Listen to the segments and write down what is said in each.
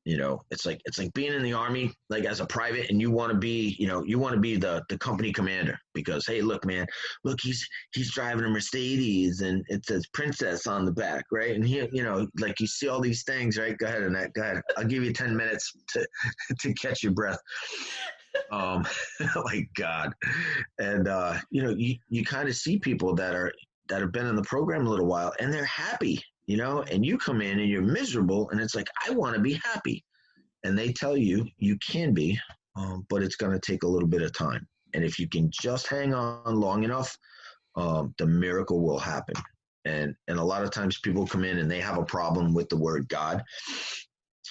It's like being in the Army, like as a private, and you want to be, the company commander because, hey, look, man, look, he's driving a Mercedes and it says princess on the back, right? And he, like you see all these things, right? Go ahead, Annette. Go ahead. I'll give you 10 minutes to catch your breath. Like God, and you kind of see people that have been in the program a little while, and they're happy. And you come in and you're miserable, and it's like, I want to be happy. And they tell you you can be, but it's going to take a little bit of time. And if you can just hang on long enough, the miracle will happen. And a lot of times people come in and they have a problem with the word God.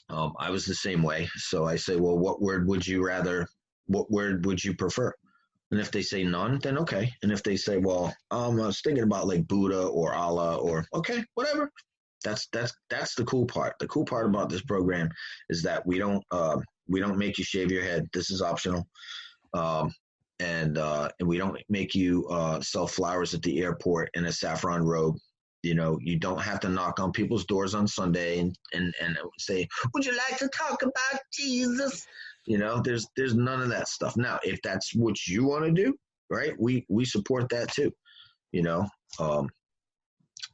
I was the same way. So I say, well, what word would you prefer? And if they say none, then okay. And if they say, well, I was thinking about like Buddha or Allah, or okay, whatever. That's the cool part. The cool part about this program is that we don't make you shave your head. This is optional. And we don't make you sell flowers at the airport in a saffron robe. You don't have to knock on people's doors on Sunday and say, would you like to talk about Jesus? There's none of that stuff. Now, if that's what you want to do, right, we support that too.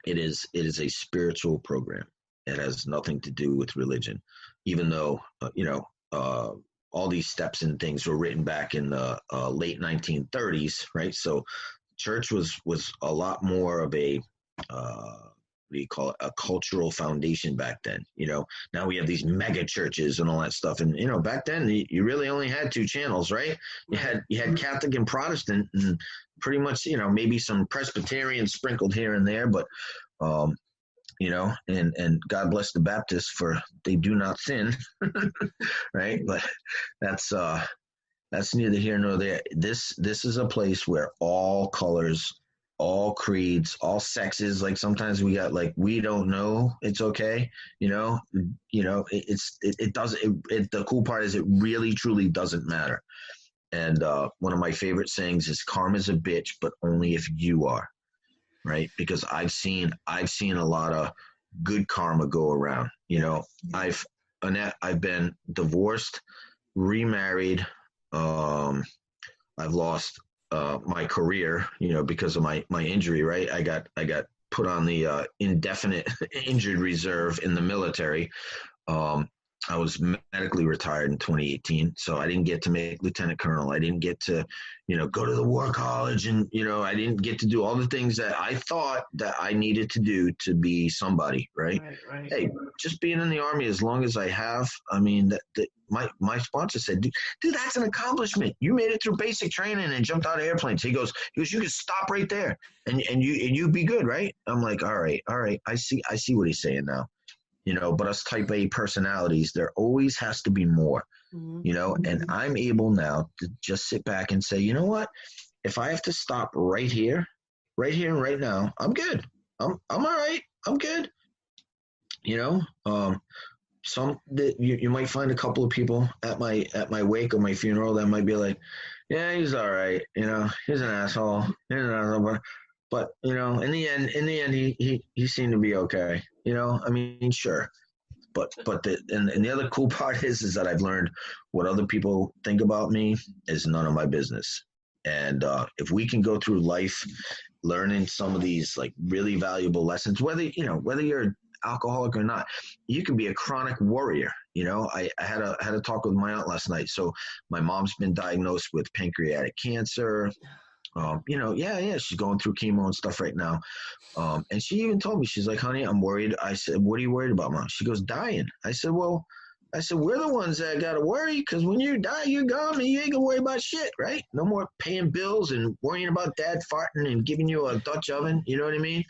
It is a spiritual program. It has nothing to do with religion, even though all these steps and things were written back in the late 1930s, right? So church was a lot more of a what do you call it, a cultural foundation back then. Now we have these mega churches and all that stuff, and back then you really only had two channels, right? You had Catholic and Protestant, and pretty much maybe some Presbyterian sprinkled here and there, but and God bless the Baptists for they do not sin, right? But that's neither here nor there. This is a place where all colors, all creeds, all sexes, like sometimes we got like, we don't know, it's okay. The cool part is it really truly doesn't matter. And one of my favorite sayings is karma's a bitch, but only if you are, right? Because I've seen a lot of good karma go around. I've been divorced, remarried. I've lost my career, because of my injury, right? I got put on the indefinite injured reserve in the military. I was medically retired in 2018, so I didn't get to make lieutenant colonel. I didn't get to, go to the war college, and I didn't get to do all the things that I thought that I needed to do to be somebody, right? Right. Hey, just being in the Army as long as I have, I mean, my sponsor said, dude, that's an accomplishment. You made it through basic training and jumped out of airplanes. He goes, you can stop right there, and you be good, right? I'm like, all right, I see what he's saying now. But us type A personalities, there always has to be more, and I'm able now to just sit back and say, you know what, if I have to stop right here and right now, I'm good. I'm all right. I'm good. You might find a couple of people at my wake or my funeral that might be like, yeah, he's all right. He's an asshole. But in the end, he seemed to be okay. I mean, sure. But the other cool part is that I've learned what other people think about me is none of my business. And if we can go through life learning some of these like really valuable lessons, whether you're an alcoholic or not, you can be a chronic warrior. I had a talk with my aunt last night. So my mom's been diagnosed with pancreatic cancer. She's going through chemo and stuff right now. And she even told me, she's like, honey, I'm worried. I said, what are you worried about, Mom? She goes, dying. I said, we're the ones that got to worry, because when you die, you're gone and you ain't gonna worry about shit, right? No more paying bills and worrying about dad farting and giving you a Dutch oven. You know what I mean?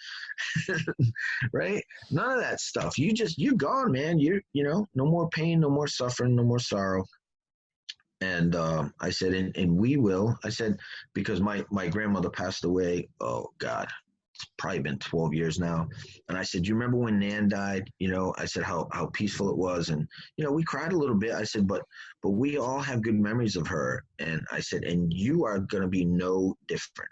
Right? None of that stuff. You're gone, man. No more pain, no more suffering, no more sorrow. And I said, and we will. I said, because my grandmother passed away, oh, God, it's probably been 12 years now. And I said, you remember when Nan died? I said how peaceful it was. And, we cried a little bit. I said, but we all have good memories of her. And I said, and you are going to be no different,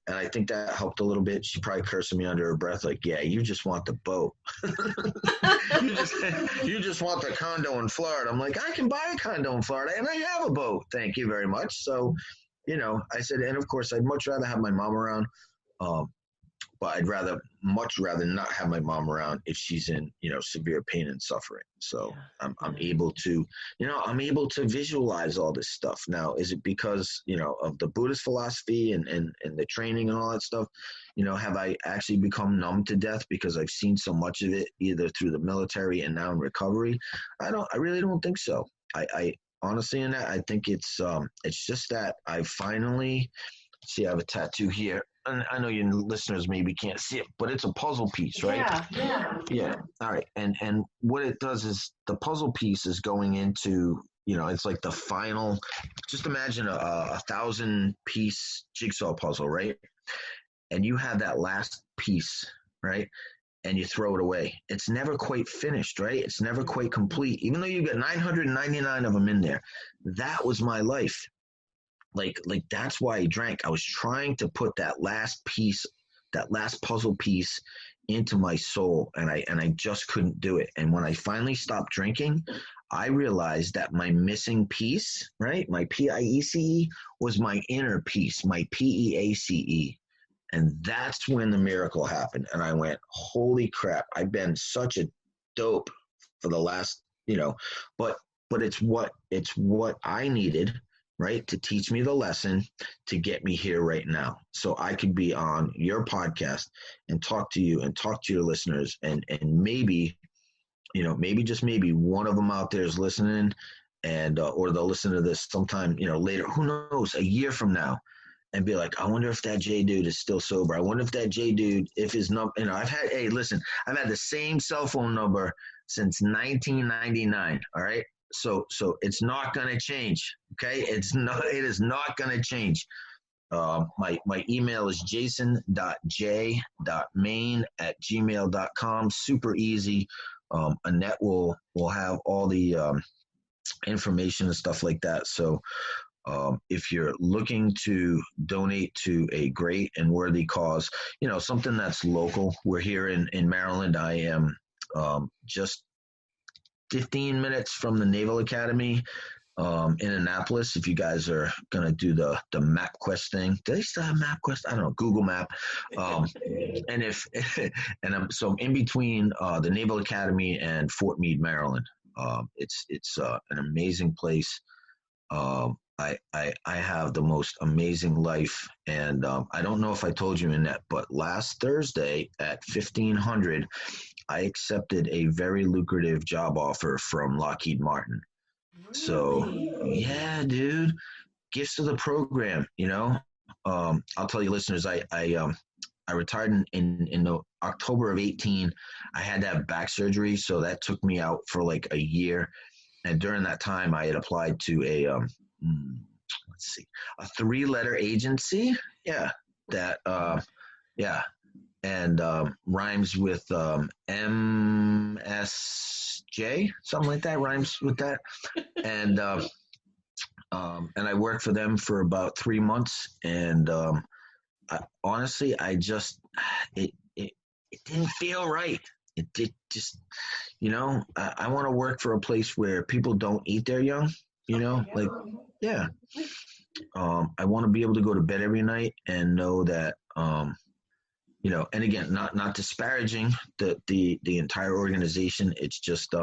And I think that helped a little bit. She probably cursing me under her breath, like, yeah, you just want the boat. you just you just want the condo in Florida. I'm like, I can buy a condo in Florida and I have a boat. Thank you very much. So, I said, and of course I'd much rather have my mom around. Um, but I'd much rather not have my mom around if she's in, severe pain and suffering. So I'm able to, I'm able to visualize all this stuff. Now, is it because, of the Buddhist philosophy and the training and all that stuff? Have I actually become numb to death because I've seen so much of it either through the military and now in recovery? I really don't think so. I honestly, in that, I think it's just that I finally see, I have a tattoo here. And I know your listeners maybe can't see it, but it's a puzzle piece, right? Yeah. All right. And what it does is the puzzle piece is going into, it's like the final, just imagine a 1,000-piece jigsaw puzzle, right? And you have that last piece, right? And you throw it away. It's never quite finished, right? It's never quite complete. Even though you've got 999 of them in there. That was my life. Like that's why I drank. I was trying to put that last piece, that last puzzle piece into my soul, and I just couldn't do it. And when I finally stopped drinking, I realized that my missing piece, right, my PIECE, was my inner peace, my PEACE. And that's when the miracle happened. And I went, holy crap, I've been such a dope for the last, but it's what I needed, right, to teach me the lesson to get me here right now. So I could be on your podcast and talk to you and talk to your listeners, and maybe, maybe just maybe one of them out there is listening, and or they'll listen to this sometime, later, who knows, a year from now, and be like, I wonder if that J dude is still sober. I wonder if that J dude, if his number, I've had the same cell phone number since 1999. All right. So it's not going to change. Okay. It is not going to change. My email is jason.j.main@gmail.com. Super easy. Annette will have all the information and stuff like that. So if you're looking to donate to a great and worthy cause, something that's local, we're here in Maryland. I am just 15 minutes from the Naval Academy in Annapolis. If you guys are going to do the MapQuest thing, do they still have MapQuest? I don't know, Google Map. And I'm in between the Naval Academy and Fort Meade, Maryland. It's an amazing place. I have the most amazing life, and I don't know if I told you, Annette, but last Thursday at 1500, I accepted a very lucrative job offer from Lockheed Martin. Really? So, yeah, dude, gifts to the program. I'll tell you, listeners, I retired in October of 18. I had to have back surgery, so that took me out for like a year. And during that time, I had applied to a a 3-letter agency. Yeah, that and rhymes with MSJ, something like that. Rhymes with that. And I worked for them for about 3 months, and honestly, it didn't feel right. It did just, I want to work for a place where people don't eat their young, I want to be able to go to bed every night and know that, and again, not disparaging the entire organization. It's just,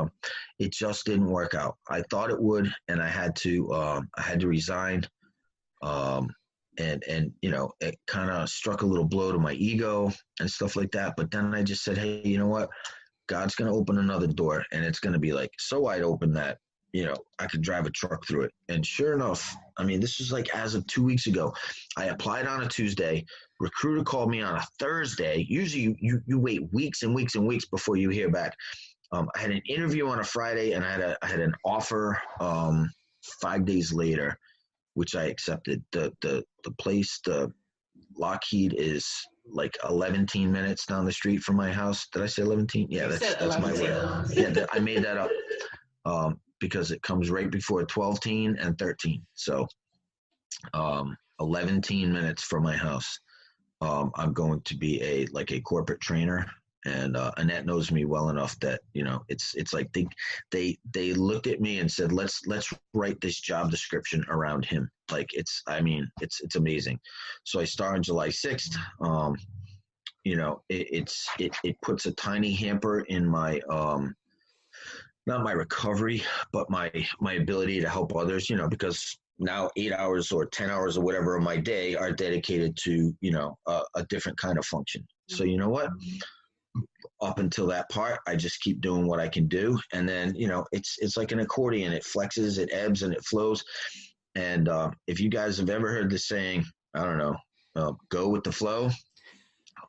it just didn't work out. I thought it would, and I had to resign. And it kind of struck a little blow to my ego and stuff like that. But then I just said, hey, you know what? God's going to open another door, and it's going to be like so wide open that, I could drive a truck through it. And sure enough, this was like as of 2 weeks ago. I applied on a Tuesday. Recruiter called me on a Thursday. Usually you wait weeks and weeks and weeks before you hear back. I had an interview on a Friday, and I had an offer 5 days later, which I accepted. The place, the Lockheed, is like 11 minutes down the street from my house. Did I say 11? Yeah, that's my word. Yeah, I made that up because it comes right before 12 and 13. So 11 minutes from my house. I'm going to be a corporate trainer. And Annette knows me well enough that it's like they looked at me and said, let's write this job description around him. Like it's amazing. So I start on July 6th. It puts a tiny hamper in my not my recovery, but my ability to help others. Because now 8 hours or 10 hours or whatever of my day are dedicated to a different kind of function. So you know what? Up until that part, I just keep doing what I can do, and then it's like an accordion. It flexes, it ebbs, and it flows. And if you guys have ever heard the saying, I don't know, go with the flow.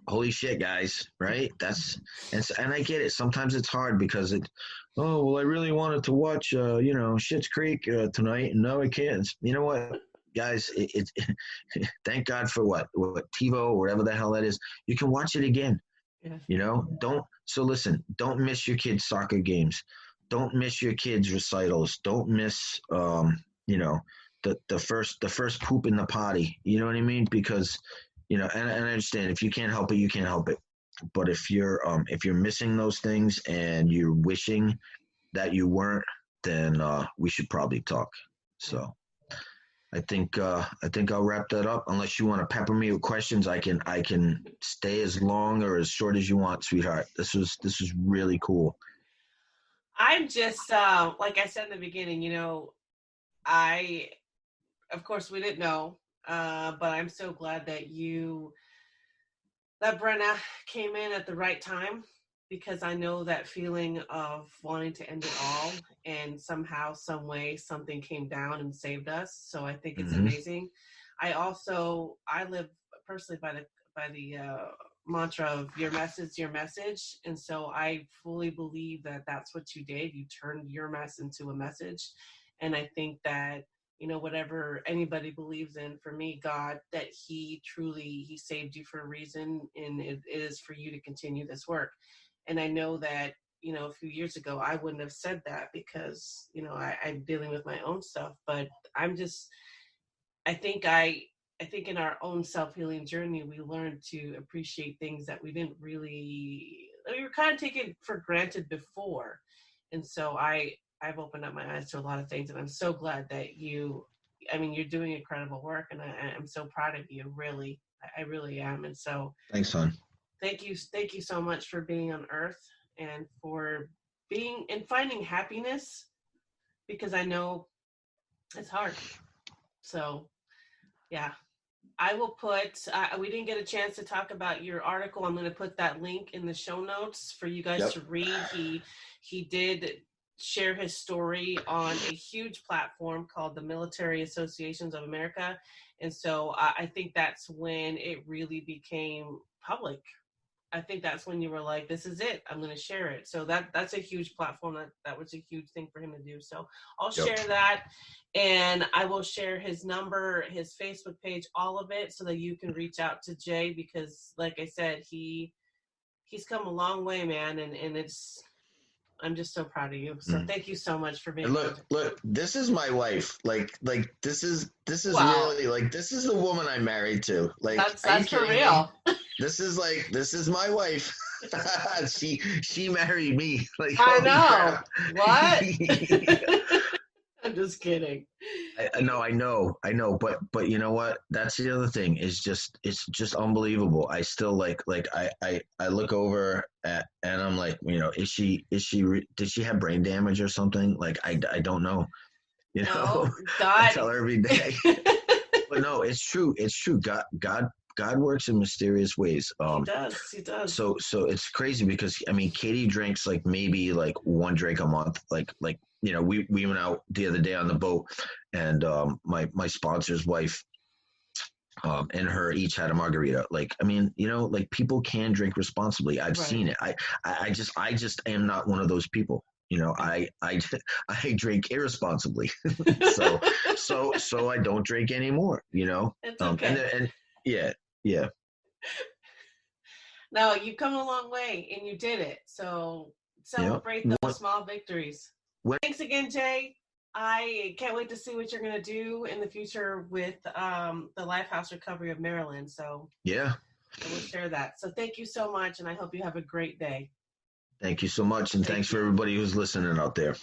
Holy shit, guys, right? And I get it. Sometimes it's hard because oh well, I really wanted to watch Schitt's Creek tonight, and no, I can't. You know what, guys? Thank God for what TiVo or whatever the hell that is. You can watch it again. Yeah. Listen, don't miss your kids' soccer games. Don't miss your kids' recitals. Don't miss the first poop in the potty. You know what I mean? Because and I understand if you can't help it, you can't help it. But if you're missing those things and you're wishing that you weren't, then we should probably talk. So I think I'll wrap that up. Unless you want to pepper me with questions, I can stay as long or as short as you want, sweetheart. This was really cool. I'm just like I said in the beginning, of course we didn't know, but I'm so glad that Brenna came in at the right time, because I know that feeling of wanting to end it all, and somehow, some way, something came down and saved us. So I think it's amazing. I live personally by the mantra of your message. And so I fully believe that that's what you did. You turned your mess into a message. And I think that, whatever anybody believes in, for me, God, that he saved you for a reason, and it is for you to continue this work. And I know that, a few years ago, I wouldn't have said that because, I'm dealing with my own stuff, but I think in our own self-healing journey, we learned to appreciate things that we were kind of taken for granted before. And so I've opened up my eyes to a lot of things, and I'm so glad that you're doing incredible work, and I'm so proud of you, really. I really am. And so Thanks, son. thank you so much for being on Earth, and for being and finding happiness, because I know it's hard. So yeah, I will put, we didn't get a chance to talk about your article. I'm going to put that link in the show notes for you guys to read. He did share his story on a huge platform called the Military Associations of America. And so I think that's when it really became public. I think that's when you were like, this is it, I'm going to share it. So that's a huge platform. That was a huge thing for him to do. So I'll share that, and I will share his number, his Facebook page, all of it, so that you can reach out to Jay, because like I said, he's come a long way, man. And I'm just so proud of you. So thank you so much for being. And look, this is my wife. Like this is wow. really, like, this is the woman I'm married to. Like, that's for real. This is my wife. she married me. Like, I know. What? I'm just kidding. I know, but you know what? That's the other thing. It's just unbelievable. I still I look over at, and I'm like, did she have brain damage or something? Like, I don't know. No, God. I tell her every day. But no, it's true. It's true. God works in mysterious ways. He does. So it's crazy because Katie drinks like maybe like one drink a month. Like we went out the other day on the boat, and my sponsor's wife and her each had a margarita. Like, like, people can drink responsibly. I've seen it. I just am not one of those people. I drink irresponsibly. so I don't drink anymore, It's okay. And yeah. No, you've come a long way, and you did it. So celebrate those small victories. Thanks again, Jay. I can't wait to see what you're going to do in the future with the LifeHouse Recovery of Maryland. So yeah. I will share that. So thank you so much, and I hope you have a great day. Thank you so much, and thanks for everybody who's listening out there.